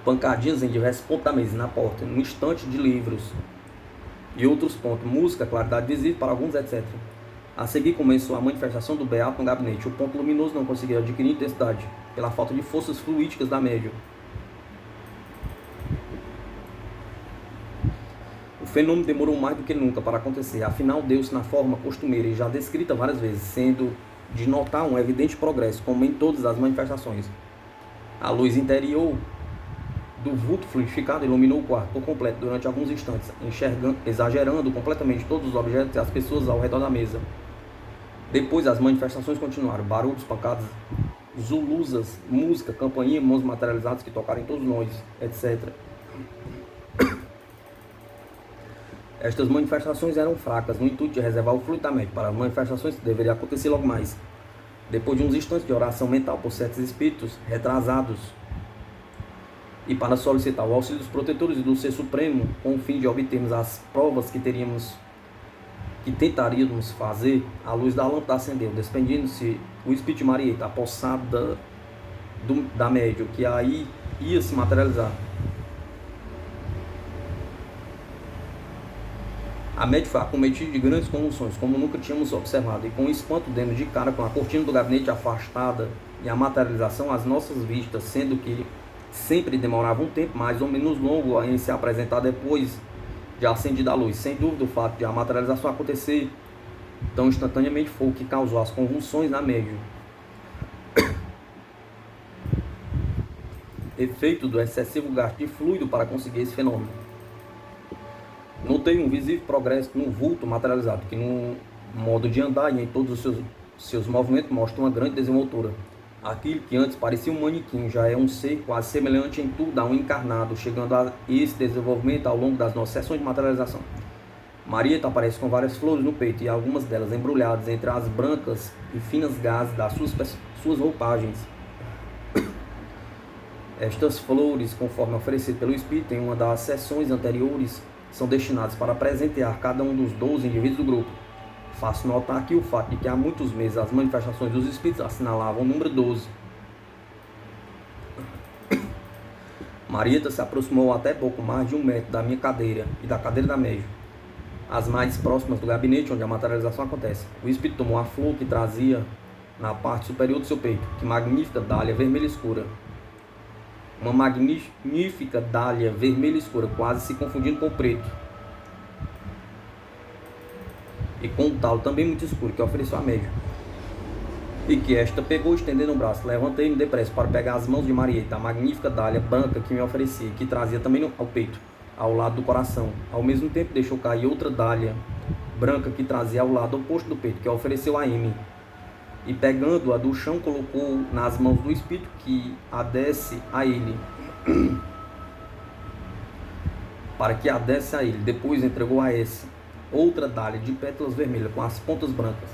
Pancadinhas em diversos pontos da mesa e na porta, um estante de livros e outros pontos, música, claridade visível para alguns, etc. A seguir começou a manifestação do beato no gabinete. O ponto luminoso não conseguia adquirir intensidade, pela falta de forças fluídicas da médium. O fenômeno demorou mais do que nunca para acontecer, afinal deu-se na forma costumeira e já descrita várias vezes, sendo de notar um evidente progresso, como em todas as manifestações. A luz interior do vulto fluidificado iluminou o quarto por completo durante alguns instantes, exagerando completamente todos os objetos e as pessoas ao redor da mesa. Depois as manifestações continuaram, barulhos, pancadas, zuluzas, música, campainha, mãos materializadas que tocaram em todos nós, etc. Estas manifestações eram fracas, no intuito de reservar o fluido da mente para as manifestações que deveriam acontecer logo mais. Depois de uns instantes de oração mental por certos espíritos retrasados, e para solicitar o auxílio dos protetores e do Ser Supremo, com o fim de obtermos as provas que tentaríamos fazer, a luz da lâmpada acendeu, despedindo-se o espírito de Marieta, apossada da médium, que aí ia se materializar. A médium foi acometida de grandes convulsões, como nunca tínhamos observado, e com espanto demos de cara com a cortina do gabinete afastada e a materialização às nossas vistas, sendo que sempre demorava um tempo mais ou menos longo em se apresentar depois de acendida a luz. Sem dúvida, o fato de a materialização acontecer tão instantaneamente foi o que causou as convulsões na médium. Efeito do excessivo gasto de fluido para conseguir esse fenômeno. Notei um visível progresso no vulto materializado, que no modo de andar e em todos os seus movimentos mostra uma grande desenvoltura. Aquilo que antes parecia um manequim já é um ser quase semelhante em tudo a um encarnado, chegando a esse desenvolvimento ao longo das nossas sessões de materialização. Marieta aparece com várias flores no peito e algumas delas embrulhadas entre as brancas e finas gases das suas roupagens. Estas flores, conforme oferecido pelo Espírito em uma das sessões anteriores, são destinadas para presentear cada um dos 12 indivíduos do grupo. Faço notar aqui o fato de que há muitos meses as manifestações dos espíritos assinalavam o número 12. Marieta se aproximou até pouco mais de 1 metro da minha cadeira e da cadeira da médium, as mais próximas do gabinete onde a materialização acontece. O espírito tomou a flor que trazia na parte superior do seu peito, que magnífica dália vermelha escura. Uma magnífica dália vermelha escura, quase se confundindo com o preto. E com um talo também muito escuro, que ofereceu a médium. E que esta pegou estendendo o braço. Levantei-me depressa para pegar as mãos de Marieta, a magnífica dália branca que me oferecia, que trazia também ao peito, ao lado do coração. Ao mesmo tempo deixou cair outra dália branca que trazia ao lado oposto do peito, que ofereceu a M. E pegando-a do chão, colocou nas mãos do espírito que a desse a ele. Para que a desse a ele. Depois entregou a S outra dália de pétalas vermelhas com as pontas brancas.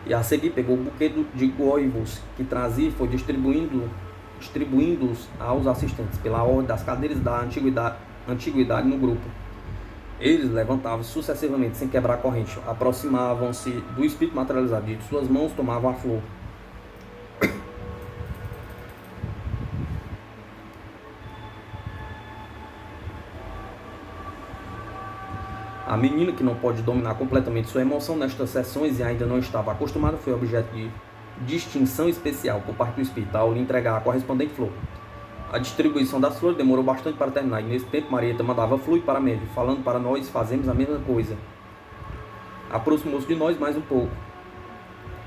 E a seguir pegou o buquê de goivos que trazia e foi distribuindo-os aos assistentes pela ordem das cadeiras da antiguidade no grupo. Eles levantavam-se sucessivamente sem quebrar a corrente, aproximavam-se do espírito materializado e de suas mãos tomavam a flor. A menina, que não pode dominar completamente sua emoção nestas sessões e ainda não estava acostumada, foi objeto de distinção especial por parte do espírito ao lhe entregar a correspondente flor. A distribuição das flores demorou bastante para terminar, e nesse tempo Marieta mandava fluir para a médium, falando para nós fazermos a mesma coisa. Aproximou-se de nós mais um pouco.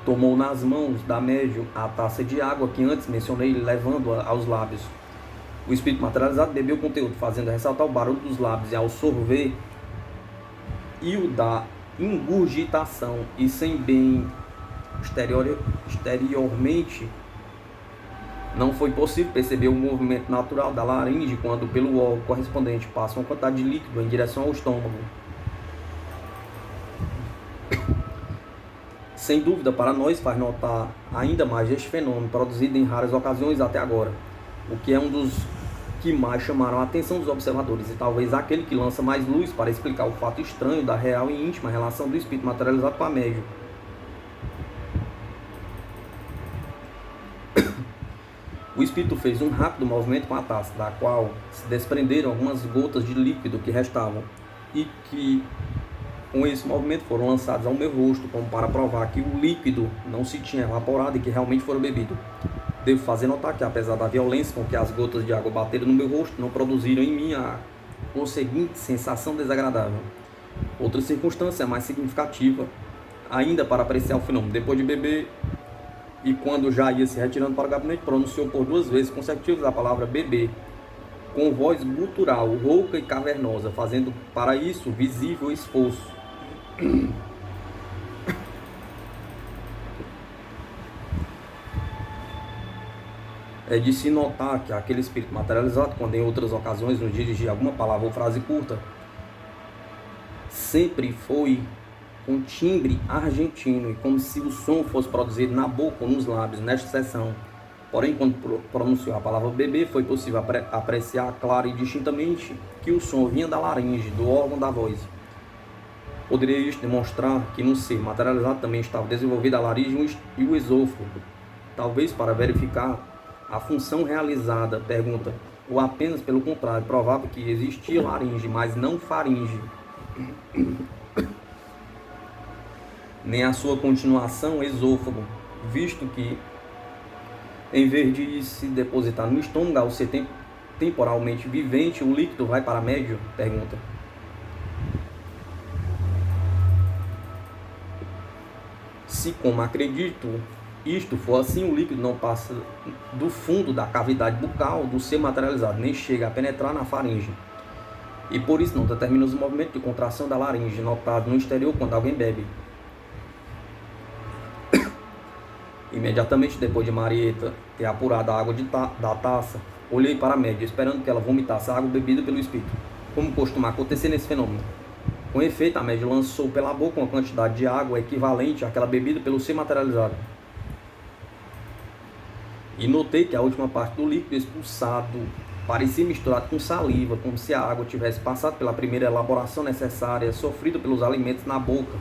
Tomou nas mãos da médium a taça de água que antes mencionei, levando-a aos lábios. O espírito materializado bebeu o conteúdo, fazendo ressaltar o barulho dos lábios, e ao sorver e o da ingurgitação, e sem bem exteriormente não foi possível perceber o movimento natural da laringe quando pelo órgão correspondente passa uma quantidade de líquido em direção ao estômago. Sem dúvida, para nós faz notar ainda mais este fenômeno produzido em raras ocasiões até agora, o que é um dos que mais chamaram a atenção dos observadores e talvez aquele que lança mais luz para explicar o fato estranho da real e íntima relação do espírito materializado com a médium. O espírito fez um rápido movimento com a taça, da qual se desprenderam algumas gotas de líquido que restavam, e que com esse movimento foram lançados ao meu rosto, como para provar que o líquido não se tinha evaporado e que realmente foram bebido. Devo fazer notar que, apesar da violência com que as gotas de água bateram no meu rosto, não produziram em mim a conseguinte sensação desagradável. Outra circunstância mais significativa, ainda para apreciar o fenômeno, depois de beber e quando já ia se retirando para o gabinete, pronunciou por 2 vezes consecutivas a palavra beber, com voz gutural, rouca e cavernosa, fazendo para isso visível esforço. É de se notar que aquele espírito materializado, quando em outras ocasiões nos dirigia alguma palavra ou frase curta, sempre foi com timbre argentino e como se o som fosse produzido na boca ou nos lábios nesta sessão. Porém, quando pronunciou a palavra beber, foi possível apreciar clara e distintamente que o som vinha da laringe, do órgão da voz. Poderia isto demonstrar que no ser materializado também estava desenvolvida a laringe e o esôfago, talvez para verificar a função realizada, pergunta, ou apenas pelo contrário, provável que existia laringe, mas não faringe, nem a sua continuação esôfago, visto que, em vez de se depositar no estômago ao ser temporalmente vivente, o líquido vai para médio? Pergunta. Se, como acredito, isto for assim, o líquido não passa do fundo da cavidade bucal do ser materializado, nem chega a penetrar na faringe. E por isso não determina os movimentos de contração da laringe, notado no exterior quando alguém bebe. Imediatamente depois de Marieta ter apurado a água da taça, olhei para a média, esperando que ela vomitasse a água bebida pelo espírito, como costuma acontecer nesse fenômeno. Com efeito, a média lançou pela boca uma quantidade de água equivalente àquela bebida pelo ser materializado. E notei que a última parte do líquido expulsado parecia misturado com saliva, como se a água tivesse passado pela primeira elaboração necessária, sofrida pelos alimentos na boca,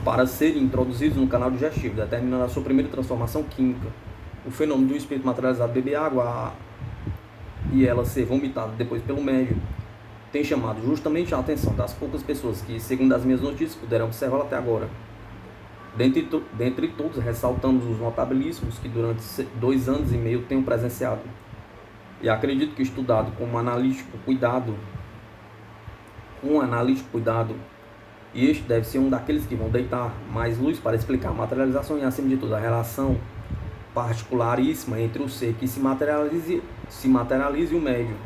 para serem introduzidos no canal digestivo, determinando a sua primeira transformação química. O fenômeno do espírito materializado beber água e ela ser vomitada depois pelo médium tem chamado justamente a atenção das poucas pessoas que, segundo as minhas notícias, puderam observá-lo até agora. Dentre todos, ressaltamos os notabilíssimos que durante 2 anos e meio tenho presenciado. E acredito que, estudado com um analítico cuidado, e este deve ser um daqueles que vão deitar mais luz para explicar a materialização e, acima de tudo, a relação particularíssima entre o ser que se materialize e o médium.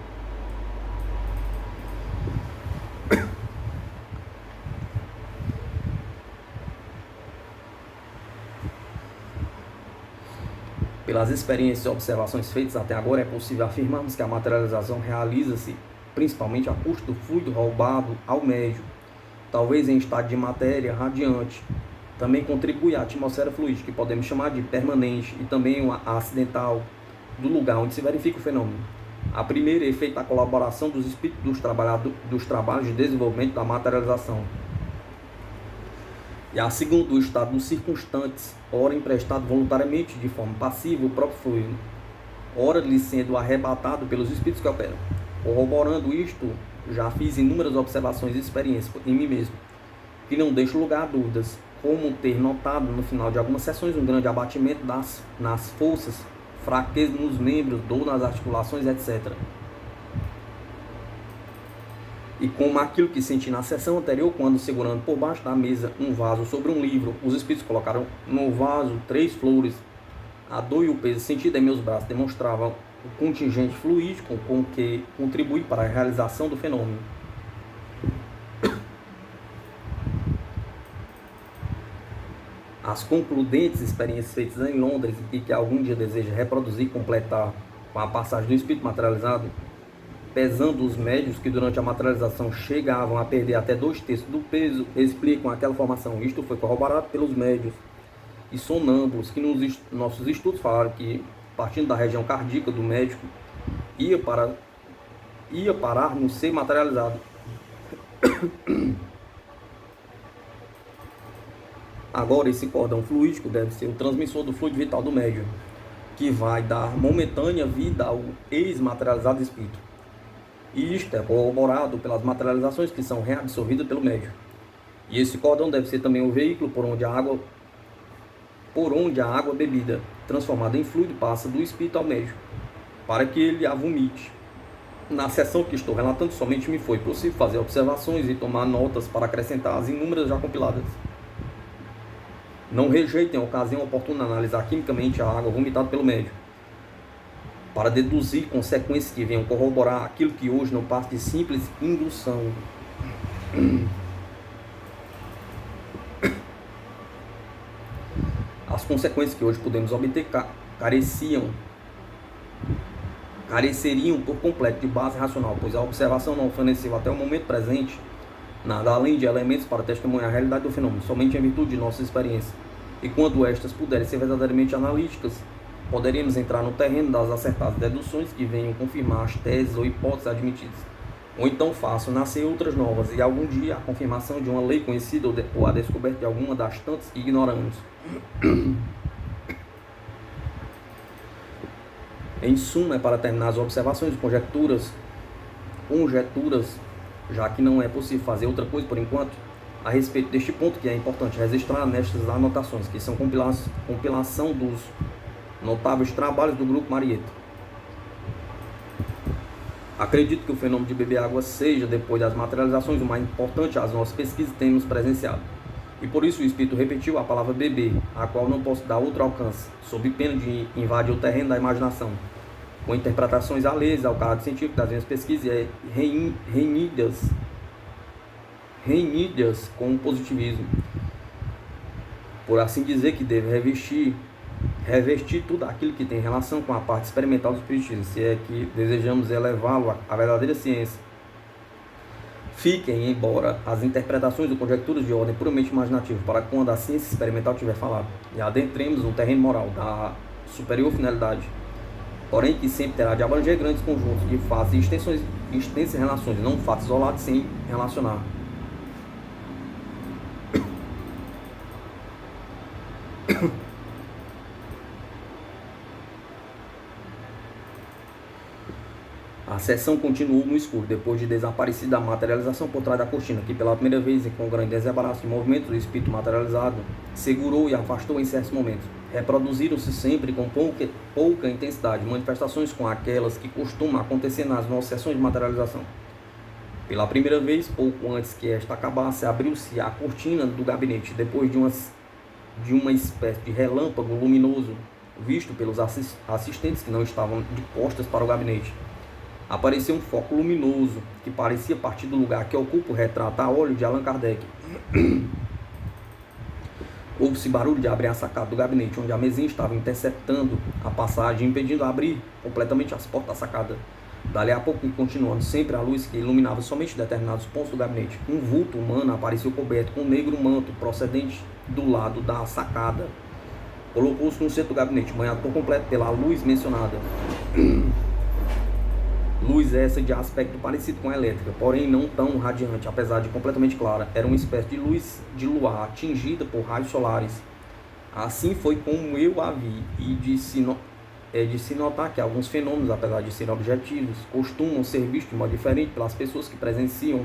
Pelas experiências e observações feitas até agora, é possível afirmarmos que a materialização realiza-se principalmente a custo do fluido roubado ao médium, talvez em estado de matéria radiante. Também contribui a atmosfera fluídica, que podemos chamar de permanente, e também a acidental, do lugar onde se verifica o fenômeno. A primeira é feita a colaboração dos espíritos dos trabalhos de desenvolvimento da materialização. E a segunda, o estado dos circunstantes, ora emprestado voluntariamente de forma passiva o próprio fluido, ora lhe sendo arrebatado pelos espíritos que operam. Corroborando isto, já fiz inúmeras observações e experiências em mim mesmo, que não deixam lugar a dúvidas, como ter notado no final de algumas sessões um grande abatimento nas forças, fraqueza nos membros, dor nas articulações, etc. E como aquilo que senti na sessão anterior, quando segurando por baixo da mesa um vaso sobre um livro, os espíritos colocaram no vaso 3 flores. A dor e o peso sentido em meus braços demonstravam o contingente fluídico com que contribui para a realização do fenômeno. As concludentes experiências feitas em Londres e que algum dia deseja reproduzir e completar com a passagem do espírito materializado, pesando os médios que durante a materialização chegavam a perder até 2/3 do peso, explicam aquela formação. Isto foi corroborado pelos médios e sonâmbulos que nos nossos estudos falaram que, partindo da região cardíaca do médico ia, ia parar no ser materializado. Agora, esse cordão fluídico deve ser o transmissor do fluido vital do médium, que vai dar momentânea vida ao ex-materializado espírito. E isto é corroborado pelas materializações que são reabsorvidas pelo médium. E esse cordão deve ser também o veículo por onde a água bebida, transformada em fluido, passa do espírito ao médium, para que ele a vomite. Na sessão que estou relatando, somente me foi possível fazer observações e tomar notas para acrescentar as inúmeras já compiladas. Não rejeitem a ocasião oportuna de analisar quimicamente a água vomitada pelo médium, para deduzir consequências que venham corroborar aquilo que hoje não passa de simples indução. As consequências que hoje podemos obter careceriam por completo de base racional, pois a observação não forneceu até o momento presente nada além de elementos para testemunhar a realidade do fenômeno, somente em virtude de nossa experiência. E quando estas puderem ser verdadeiramente analíticas, poderemos entrar no terreno das acertadas deduções que venham confirmar as teses ou hipóteses admitidas. Ou então façam nascer outras novas, e algum dia a confirmação de uma lei conhecida ou a descoberta de alguma das tantas que ignoramos. Em suma, é para terminar as observações e conjecturas, já que não é possível fazer outra coisa por enquanto, a respeito deste ponto que é importante registrar nestas anotações, que são compilação dos notáveis trabalhos do Grupo Marieta. Acredito que o fenômeno de beber água seja, depois das materializações, o mais importante às nossas pesquisas que temos presenciado. E por isso o Espírito repetiu a palavra beber, a qual não posso dar outro alcance, sob pena de invadir o terreno da imaginação, com interpretações alheias ao caráter científico das minhas pesquisas e reinidas com o positivismo. Por assim dizer, que deve revestir tudo aquilo que tem relação com a parte experimental do espiritismo, se é que desejamos elevá-lo à verdadeira ciência. Fiquem, embora as interpretações ou conjecturas de ordem puramente imaginativa, para quando a ciência experimental tiver falado, e adentremos no terreno moral da superior finalidade, porém que sempre terá de abranger grandes conjuntos de fatos e extensas relações, não fatos isolados sem relacionar. A sessão continuou no escuro, depois de desaparecida a materialização por trás da cortina, que pela primeira vez, e com grande desembaraço de movimentos, o espírito materializado segurou e afastou em certos momentos. Reproduziram-se sempre com pouca intensidade manifestações com aquelas que costumam acontecer nas nossas sessões de materialização. Pela primeira vez, pouco antes que esta acabasse, abriu-se a cortina do gabinete, depois de uma espécie de relâmpago luminoso, visto pelos assistentes que não estavam de costas para o gabinete. Apareceu um foco luminoso que parecia partir do lugar que ocupa o retrato a óleo de Allan Kardec. Houve-se barulho de abrir a sacada do gabinete, onde a mesinha estava interceptando a passagem, impedindo abrir completamente as portas da sacada. Dali a pouco, continuando sempre a luz que iluminava somente determinados pontos do gabinete, um vulto humano apareceu coberto com um negro manto procedente do lado da sacada. Colocou-se no centro do gabinete, banhado por completo pela luz mencionada. Luz essa de aspecto parecido com a elétrica, porém não tão radiante, apesar de completamente clara. Era uma espécie de luz de luar atingida por raios solares. Assim foi como eu a vi, e de se notar que alguns fenômenos, apesar de serem objetivos, costumam ser vistos de modo diferente pelas pessoas que presenciam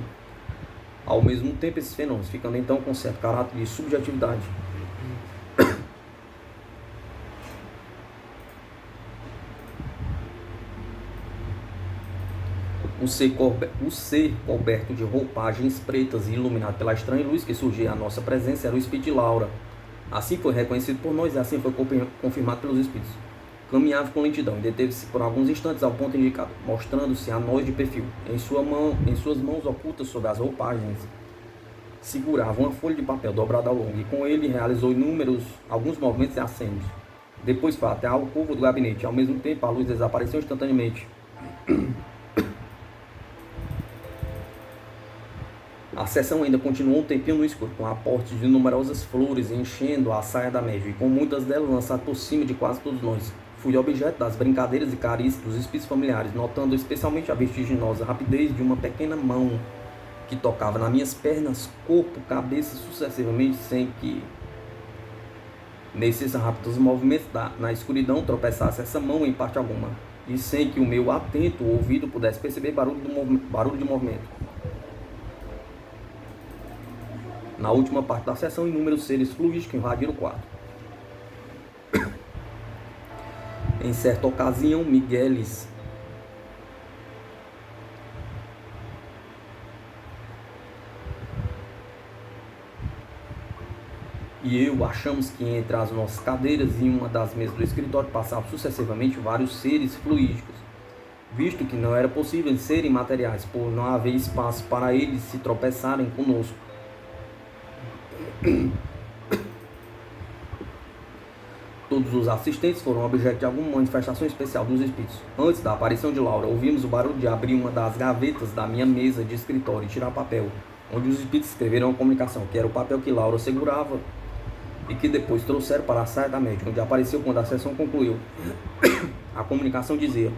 ao mesmo tempo esses fenômenos, ficando então com certo caráter de subjetividade. O ser coberto de roupagens pretas e iluminado pela estranha luz que surgia à nossa presença era o espírito de Laura. Assim foi reconhecido por nós e assim foi confirmado pelos espíritos. Caminhava com lentidão e deteve-se por alguns instantes ao ponto indicado, mostrando-se a nós de perfil. Em suas mãos ocultas sob as roupagens, segurava uma folha de papel dobrada ao longo e com ele realizou alguns movimentos e acenos. Depois foi até a alcova do gabinete. Ao mesmo tempo, a luz desapareceu instantaneamente. A sessão ainda continuou um tempinho no escuro, com aportes de numerosas flores enchendo a saia da média, e com muitas delas lançadas por cima de quase todos nós. Fui objeto das brincadeiras e carícias dos espíritos familiares, notando especialmente a vertiginosa rapidez de uma pequena mão que tocava nas minhas pernas, corpo, cabeça sucessivamente, sem que nesses rápidos movimentos na escuridão tropeçasse essa mão em parte alguma, e sem que o meu atento ouvido pudesse perceber barulho de movimento. Na última parte da sessão, inúmeros seres fluídicos invadiram o quarto. Em certa ocasião, Migueles e eu achamos que entre as nossas cadeiras e uma das mesas do escritório passavam sucessivamente vários seres fluídicos, visto que não era possível serem materiais, por não haver espaço para eles se tropeçarem conosco. Todos os assistentes foram objeto de alguma manifestação especial dos espíritos. Antes da aparição de Laura, ouvimos o barulho de abrir uma das gavetas da minha mesa de escritório e tirar papel, onde os espíritos escreveram a comunicação, que era o papel que Laura segurava e que depois trouxeram para a saia da médium, onde apareceu quando a sessão concluiu. A comunicação dizia: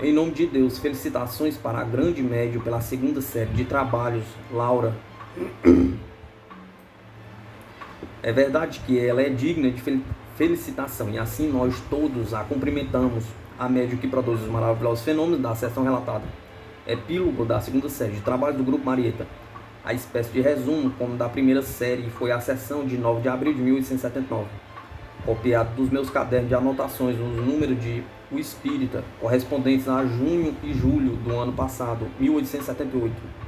em nome de Deus, felicitações para a grande médium pela segunda série de trabalhos, Laura. É verdade que ela é digna de felicitação, e assim nós todos a cumprimentamos, a médium que produz os maravilhosos fenômenos da sessão relatada. Epílogo da segunda série de trabalho do Grupo Marieta. A espécie de resumo, como da primeira série, foi a sessão de 9 de abril de 1879. Copiado dos meus cadernos de anotações os números de O Espírita, correspondentes a junho e julho do ano passado, 1878.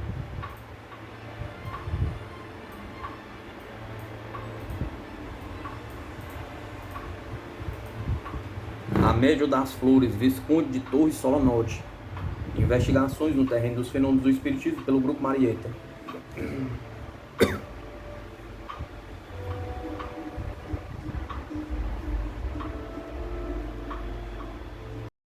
A Médio das Flores, Visconde de Torres Solanote. Investigações no terreno dos fenômenos do espiritismo pelo Grupo Marieta.